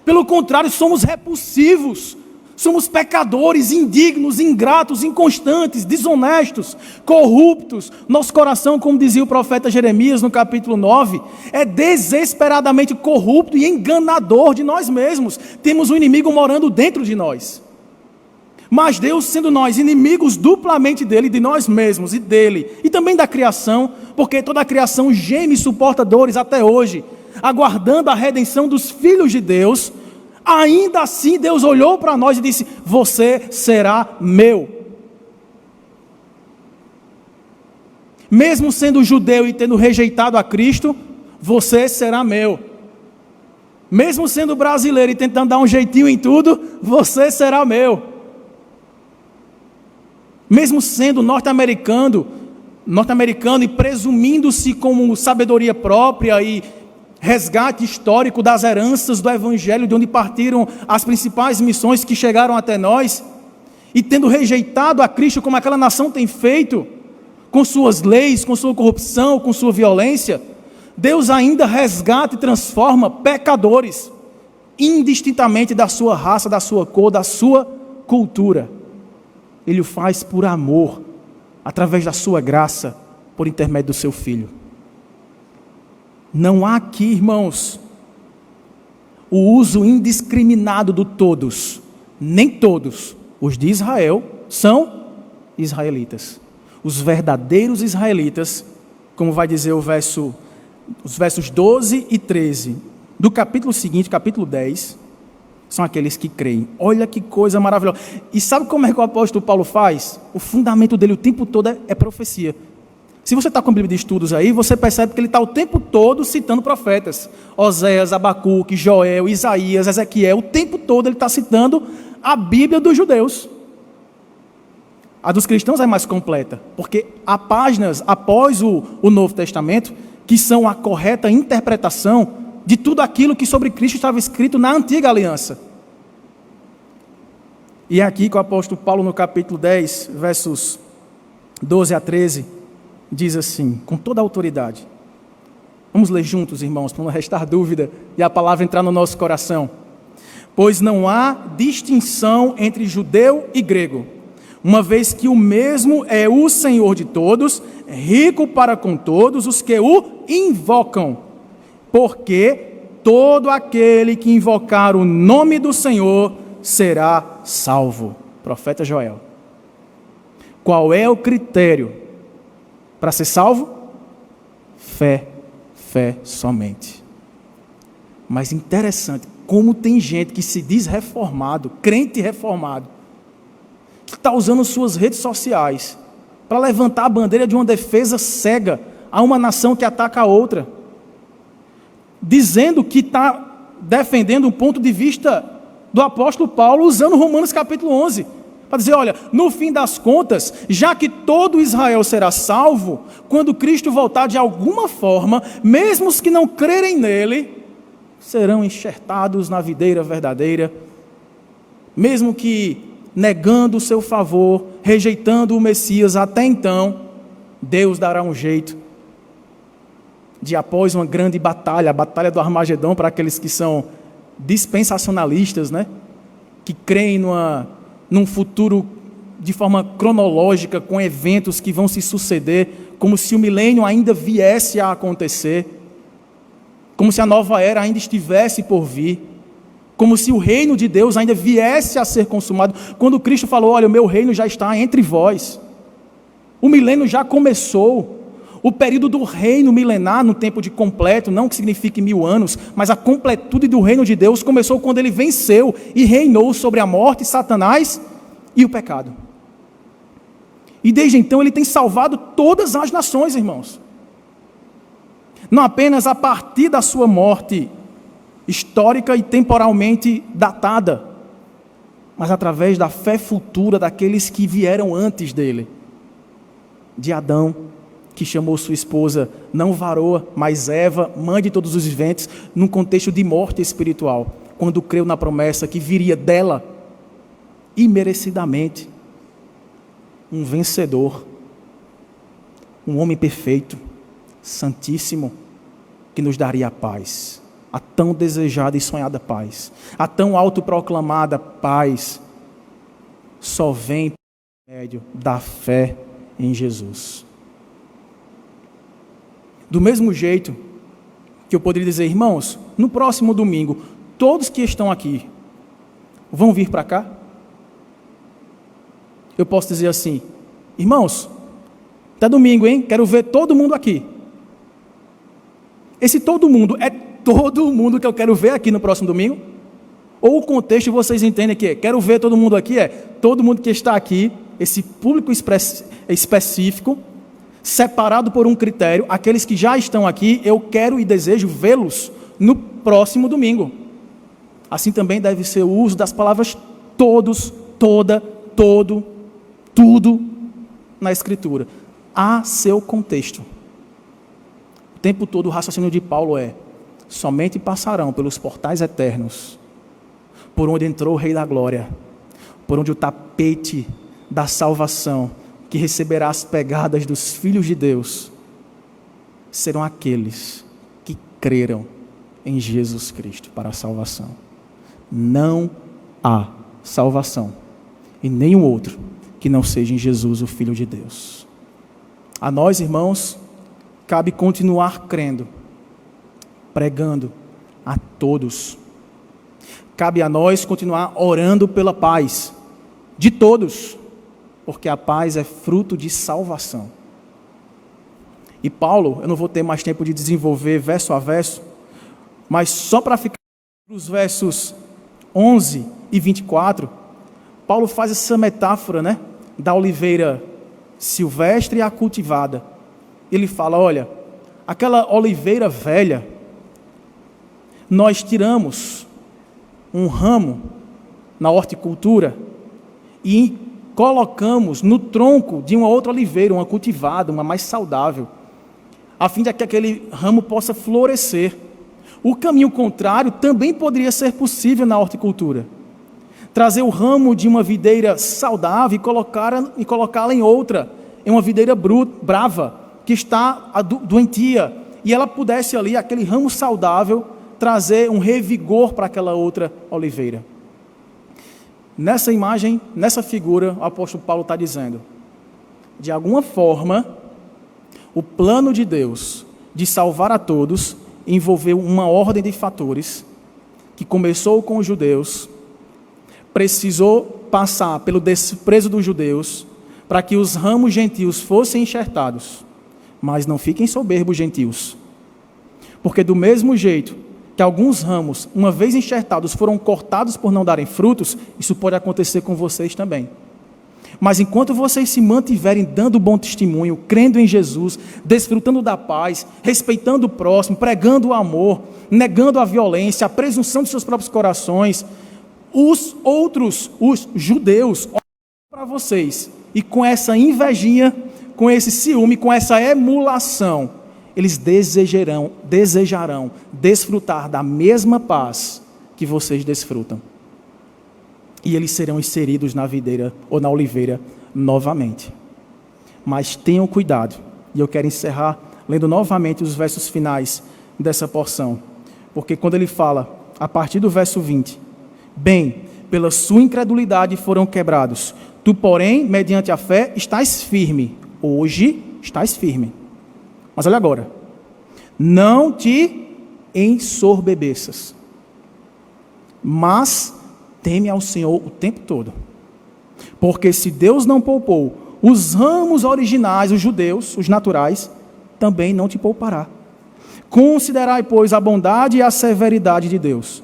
Pelo contrário, somos repulsivos, somos pecadores, indignos, ingratos, inconstantes, desonestos, corruptos. Nosso coração, como dizia o profeta Jeremias no capítulo 9, é desesperadamente corrupto e enganador de nós mesmos. Temos um inimigo morando dentro de nós. Mas Deus, sendo nós inimigos duplamente dele, de nós mesmos e dele, e também da criação, porque toda a criação geme e suporta dores até hoje, aguardando a redenção dos filhos de Deus, ainda assim Deus olhou para nós e disse, você será meu. Mesmo sendo judeu e tendo rejeitado a Cristo, você será meu. Mesmo sendo brasileiro e tentando dar um jeitinho em tudo, você será meu. Mesmo sendo norte-americano e presumindo-se como sabedoria própria e resgate histórico das heranças do Evangelho, de onde partiram as principais missões que chegaram até nós, e tendo rejeitado a Cristo como aquela nação tem feito, com suas leis, com sua corrupção, com sua violência, Deus ainda resgata e transforma pecadores, indistintamente da sua raça, da sua cor, da sua cultura. Ele o faz por amor, através da sua graça, por intermédio do seu Filho. Não há aqui, irmãos, o uso indiscriminado do todos. Nem todos os de Israel são israelitas. Os verdadeiros israelitas, como vai dizer os versos 12 e 13 do capítulo seguinte, capítulo 10, são aqueles que creem. Olha que coisa maravilhosa. E sabe como é que o apóstolo Paulo faz? O fundamento dele o tempo todo é profecia. Se você está com a Bíblia de estudos aí, você percebe que ele está o tempo todo citando profetas. Oséias, Abacuque, Joel, Isaías, Ezequiel. O tempo todo ele está citando a Bíblia dos judeus. A dos cristãos é mais completa, porque há páginas após o Novo Testamento que são a correta interpretação de tudo aquilo que sobre Cristo estava escrito na Antiga Aliança. E é aqui que o apóstolo Paulo, no capítulo 10, versos 12 a 13, diz assim, com toda a autoridade, Vamos ler juntos, irmãos, para não restar dúvida e a palavra entrar no nosso coração. Pois não há distinção entre judeu e grego, uma vez que o mesmo é o Senhor de todos, rico para com todos os que o invocam. Porque todo aquele que invocar o nome do Senhor será salvo. Profeta Joel. Qual é o critério para ser salvo? Fé somente. Mas interessante, como tem gente que se diz reformado, crente reformado, que está usando suas redes sociais para levantar a bandeira de uma defesa cega a uma nação que ataca a outra, dizendo que está defendendo um ponto de vista do apóstolo Paulo, usando Romanos capítulo 11, para dizer, olha, no fim das contas, já que todo Israel será salvo, quando Cristo voltar de alguma forma, mesmo os que não crerem nele, serão enxertados na videira verdadeira, mesmo que negando o seu favor, rejeitando o Messias, até então, Deus dará um jeito de, após uma grande batalha, a batalha do Armagedon, para aqueles que são dispensacionalistas, né? Que creem num futuro de forma cronológica, com eventos que vão se suceder, como se o milênio ainda viesse a acontecer, como se a nova era ainda estivesse por vir, como se o reino de Deus ainda viesse a ser consumado, quando Cristo falou, olha, o meu reino já está entre vós, o milênio já começou, o período do reino milenar, no tempo de completo, não que signifique 1000 anos, mas a completude do reino de Deus começou quando ele venceu e reinou sobre a morte, Satanás e o pecado. E desde então ele tem salvado todas as nações, irmãos. Não apenas a partir da sua morte histórica e temporalmente datada, mas através da fé futura daqueles que vieram antes dele, de Adão, que chamou sua esposa não varoa, mas Eva, mãe de todos os viventes, num contexto de morte espiritual, quando creu na promessa que viria dela, imerecidamente, um vencedor, um homem perfeito, santíssimo, que nos daria a paz, a tão desejada e sonhada paz, a tão autoproclamada paz, só vem por meio da fé em Jesus. Do mesmo jeito que eu poderia dizer, irmãos, no próximo domingo, todos que estão aqui vão vir para cá? Eu posso dizer assim, irmãos, até domingo, hein? Quero ver todo mundo aqui. Esse todo mundo é todo mundo que eu quero ver aqui no próximo domingo? Ou o contexto vocês entendem que é, quero ver todo mundo aqui, é todo mundo que está aqui, esse público específico, separado por um critério, aqueles que já estão aqui, eu quero e desejo vê-los no próximo domingo. Assim também deve ser o uso das palavras todos, toda, todo, tudo na Escritura. Há seu contexto. O tempo todo o raciocínio de Paulo é, somente passarão pelos portais eternos, por onde entrou o Rei da Glória, por onde o tapete da salvação, que receberá as pegadas dos filhos de Deus, serão aqueles que creram em Jesus Cristo para a salvação. Não há salvação em nenhum outro que não seja em Jesus, o Filho de Deus. A nós, irmãos, cabe continuar crendo, pregando a todos. Cabe a nós continuar orando pela paz de todos, porque a paz é fruto de salvação. E Paulo, eu não vou ter mais tempo de desenvolver verso a verso, mas só para ficar nos versos 11 e 24, Paulo faz essa metáfora, né, da oliveira silvestre e a cultivada. Ele fala, olha, aquela oliveira velha, nós tiramos um ramo na horticultura e colocamos no tronco de uma outra oliveira, uma cultivada, uma mais saudável, a fim de que aquele ramo possa florescer. O caminho contrário também poderia ser possível na horticultura. Trazer o ramo de uma videira saudável e colocá-la em outra, em uma videira brava, que está doentia, e ela pudesse ali, aquele ramo saudável, trazer um revigor para aquela outra oliveira. Nessa imagem, nessa figura, o apóstolo Paulo está dizendo, de alguma forma, o plano de Deus de salvar a todos envolveu uma ordem de fatores que começou com os judeus, precisou passar pelo desprezo dos judeus para que os ramos gentios fossem enxertados. Mas não fiquem soberbos, gentios, porque do mesmo jeito que alguns ramos, uma vez enxertados, foram cortados por não darem frutos, isso pode acontecer com vocês também. Mas enquanto vocês se mantiverem dando bom testemunho, crendo em Jesus, desfrutando da paz, respeitando o próximo, pregando o amor, negando a violência, a presunção dos seus próprios corações, os outros, os judeus, olham para vocês e com essa invejinha, com esse ciúme, com essa emulação, eles desejarão desfrutar da mesma paz que vocês desfrutam. E eles serão inseridos na videira ou na oliveira novamente. Mas tenham cuidado, e eu quero encerrar lendo novamente os versos finais dessa porção, porque quando ele fala, a partir do verso 20, bem, pela sua incredulidade foram quebrados, tu, porém, mediante a fé, estás firme. Hoje estás firme. Mas olha agora, não te ensorbebeças, mas teme ao Senhor o tempo todo. Porque se Deus não poupou os ramos originais, os judeus, os naturais, também não te poupará. Considerai, pois, a bondade e a severidade de Deus,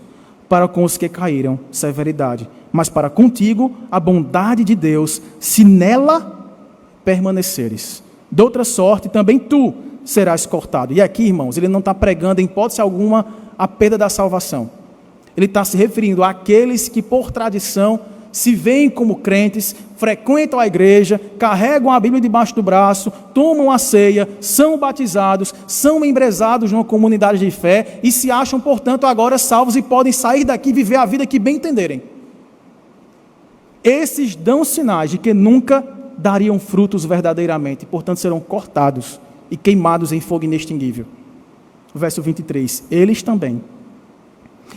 para com os que caíram, severidade, mas para contigo a bondade de Deus, se nela permaneceres. De outra sorte, também tu serás cortado. E aqui, irmãos, ele não está pregando em hipótese alguma a perda da salvação. Ele está se referindo àqueles que, por tradição, se veem como crentes, frequentam a igreja, carregam a Bíblia debaixo do braço, tomam a ceia, são batizados, são embresados numa comunidade de fé e se acham, portanto, agora salvos e podem sair daqui e viver a vida que bem entenderem. Esses dão sinais de que nunca dariam frutos verdadeiramente, portanto serão cortados e queimados em fogo inextinguível. Verso 23, eles também,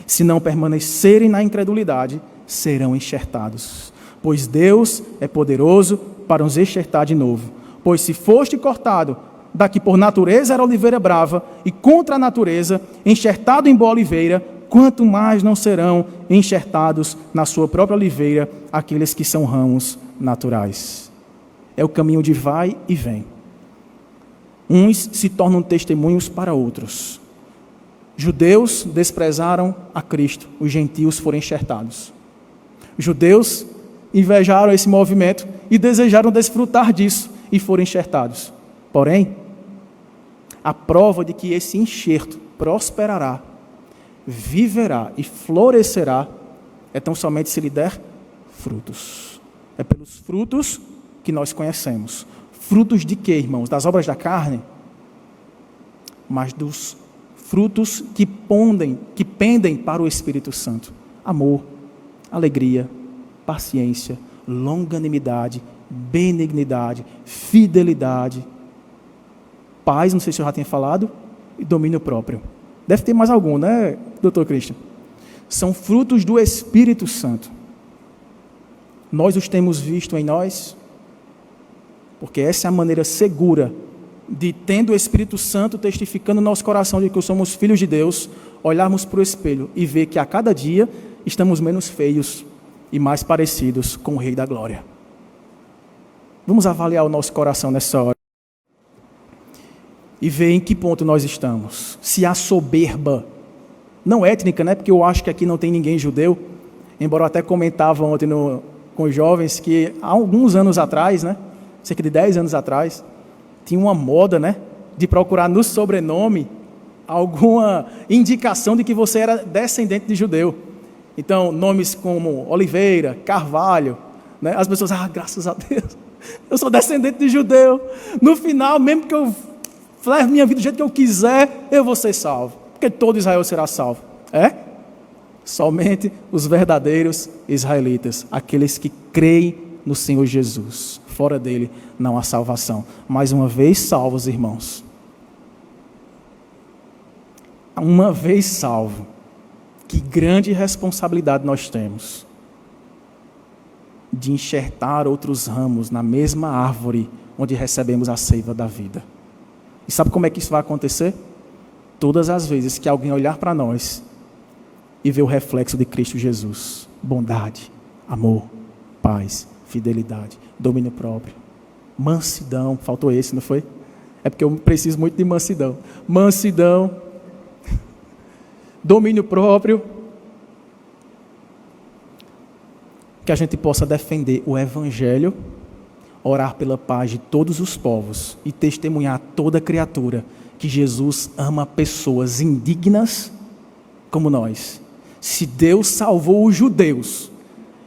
se não permanecerem na incredulidade, serão enxertados. Pois Deus é poderoso para nos enxertar de novo. Pois se foste cortado, da que por natureza era oliveira brava, e contra a natureza, enxertado em boa oliveira, quanto mais não serão enxertados na sua própria oliveira aqueles que são ramos naturais. É o caminho de vai e vem. Uns se tornam testemunhos para outros. Judeus desprezaram a Cristo, os gentios foram enxertados. Judeus invejaram esse movimento e desejaram desfrutar disso e foram enxertados. Porém, a prova de que esse enxerto prosperará, viverá e florescerá é tão somente se lhe der frutos. É pelos frutos que nós conhecemos. Frutos de quê, irmãos? Das obras da carne? Mas dos frutos que pendem para o Espírito Santo. Amor, alegria, paciência, longanimidade, benignidade, fidelidade, paz, não sei se eu já tenho falado, e domínio próprio. Deve ter mais algum, né, doutor Christian? São frutos do Espírito Santo. Nós os temos visto em nós, porque essa é a maneira segura de, tendo o Espírito Santo testificando no nosso coração de que somos filhos de Deus, olharmos para o espelho e ver que a cada dia estamos menos feios e mais parecidos com o Rei da Glória. Vamos avaliar o nosso coração nessa hora e ver em que ponto nós estamos. Se há soberba, não étnica, né? Porque eu acho que aqui não tem ninguém judeu, embora eu até comentava ontem com os jovens que há alguns anos atrás, né? Cerca de 10 anos atrás, tinha uma moda, né, de procurar no sobrenome alguma indicação de que você era descendente de judeu. Então, nomes como Oliveira, Carvalho, né, as pessoas, graças a Deus, eu sou descendente de judeu. No final, mesmo que eu leve minha vida do jeito que eu quiser, eu vou ser salvo, porque todo Israel será salvo. Somente os verdadeiros israelitas, aqueles que creem no Senhor Jesus. Fora dele não há salvação. Mais uma vez, salvos, irmãos. uma vez salvo, que grande responsabilidade nós temos de enxertar outros ramos na mesma árvore onde recebemos a seiva da vida. E sabe como é que isso vai acontecer? Todas as vezes que alguém olhar para nós e ver o reflexo de Cristo Jesus, bondade, amor, paz, fidelidade, domínio próprio, mansidão, faltou esse, não foi? É porque eu preciso muito de mansidão. Mansidão, domínio próprio, que a gente possa defender o Evangelho, orar pela paz de todos os povos e testemunhar a toda criatura que Jesus ama pessoas indignas como nós. Se Deus salvou os judeus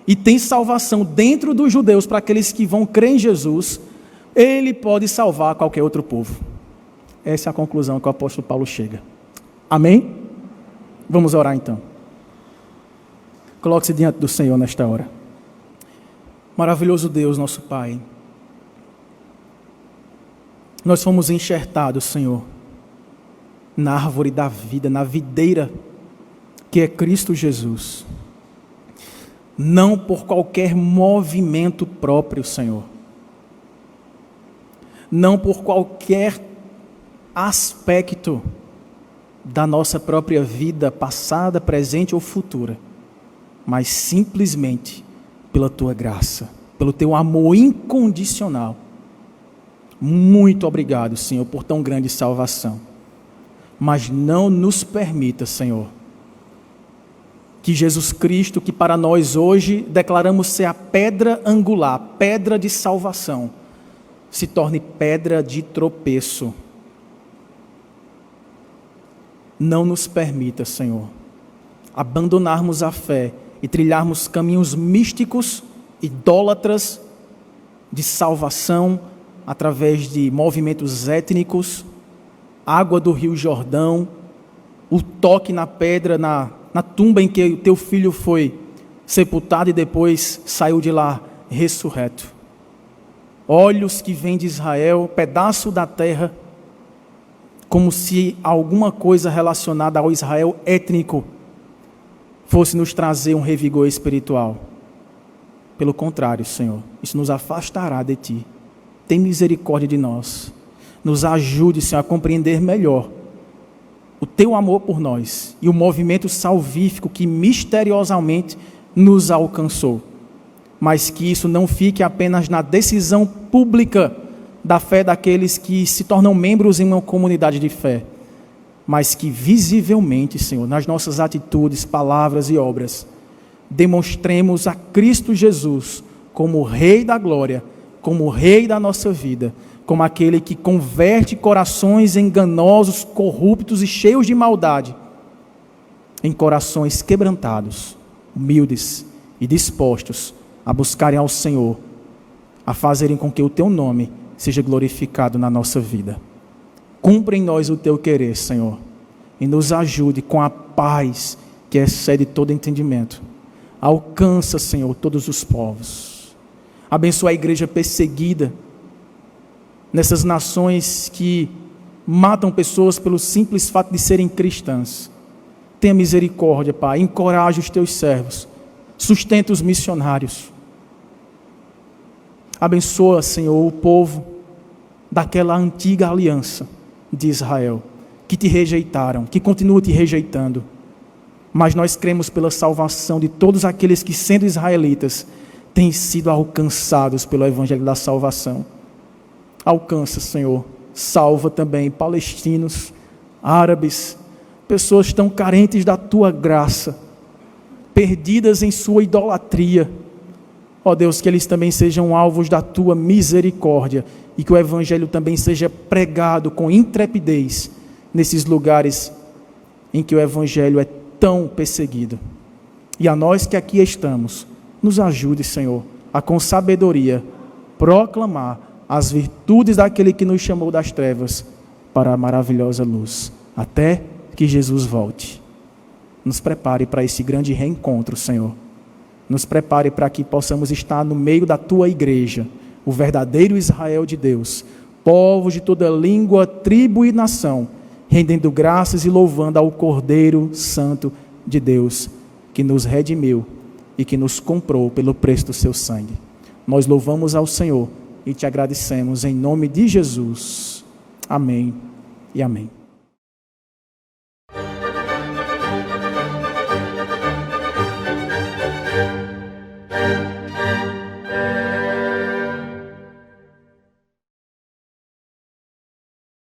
e tem salvação dentro dos judeus para aqueles que vão crer em Jesus, Ele pode salvar qualquer outro povo. Essa é a conclusão que o apóstolo Paulo chega. Amém? Vamos orar então. Coloque-se diante do Senhor nesta hora. Maravilhoso Deus, nosso Pai. Nós fomos enxertados, Senhor, na árvore da vida, na videira que é Cristo Jesus. Não por qualquer movimento próprio, Senhor. Não por qualquer aspecto da nossa própria vida, passada, presente ou futura, mas simplesmente pela Tua graça, pelo Teu amor incondicional. Muito obrigado, Senhor, por tão grande salvação. Mas não nos permita, Senhor, que Jesus Cristo, que para nós hoje declaramos ser a pedra angular, pedra de salvação, se torne pedra de tropeço. Não nos permita, Senhor, abandonarmos a fé e trilharmos caminhos místicos, idólatras, de salvação, através de movimentos étnicos, água do Rio Jordão, o toque na pedra, na tumba em que o teu filho foi sepultado e depois saiu de lá ressurreto. Olhos que vêm de Israel, pedaço da terra, como se alguma coisa relacionada ao Israel étnico fosse nos trazer um revigor espiritual. Pelo contrário, Senhor, isso nos afastará de Ti. Tem misericórdia de nós. Nos ajude, Senhor, a compreender melhor o Teu amor por nós e o movimento salvífico que misteriosamente nos alcançou. Mas que isso não fique apenas na decisão pública da fé daqueles que se tornam membros em uma comunidade de fé, mas que visivelmente, Senhor, nas nossas atitudes, palavras e obras, demonstremos a Cristo Jesus como o Rei da glória, como o Rei da nossa vida, como aquele que converte corações enganosos, corruptos e cheios de maldade, em corações quebrantados, humildes e dispostos a buscarem ao Senhor, a fazerem com que o Teu nome seja glorificado na nossa vida. Cumpra em nós o Teu querer, Senhor, e nos ajude com a paz que excede todo entendimento. Alcança, Senhor, todos os povos. Abençoa a igreja perseguida nessas nações que matam pessoas pelo simples fato de serem cristãs. Tenha misericórdia, Pai, encoraje os Teus servos, sustenta os missionários. Abençoa, Senhor, o povo daquela antiga aliança de Israel, que Te rejeitaram, que continuam Te rejeitando. Mas nós cremos pela salvação de todos aqueles que, sendo israelitas, têm sido alcançados pelo Evangelho da salvação. Alcança, Senhor, salva também palestinos, árabes, pessoas tão carentes da Tua graça, perdidas em sua idolatria. Ó Deus, que eles também sejam alvos da Tua misericórdia e que o Evangelho também seja pregado com intrepidez nesses lugares em que o Evangelho é tão perseguido. E a nós que aqui estamos, nos ajude, Senhor, a com sabedoria proclamar as virtudes daquele que nos chamou das trevas para a maravilhosa luz, até que Jesus volte. Nos prepare para esse grande reencontro, Senhor. Nos prepare para que possamos estar no meio da Tua igreja, o verdadeiro Israel de Deus, povos de toda língua, tribo e nação, rendendo graças e louvando ao Cordeiro Santo de Deus, que nos redimiu e que nos comprou pelo preço do seu sangue. Nós louvamos ao Senhor e te agradecemos em nome de Jesus. Amém e amém.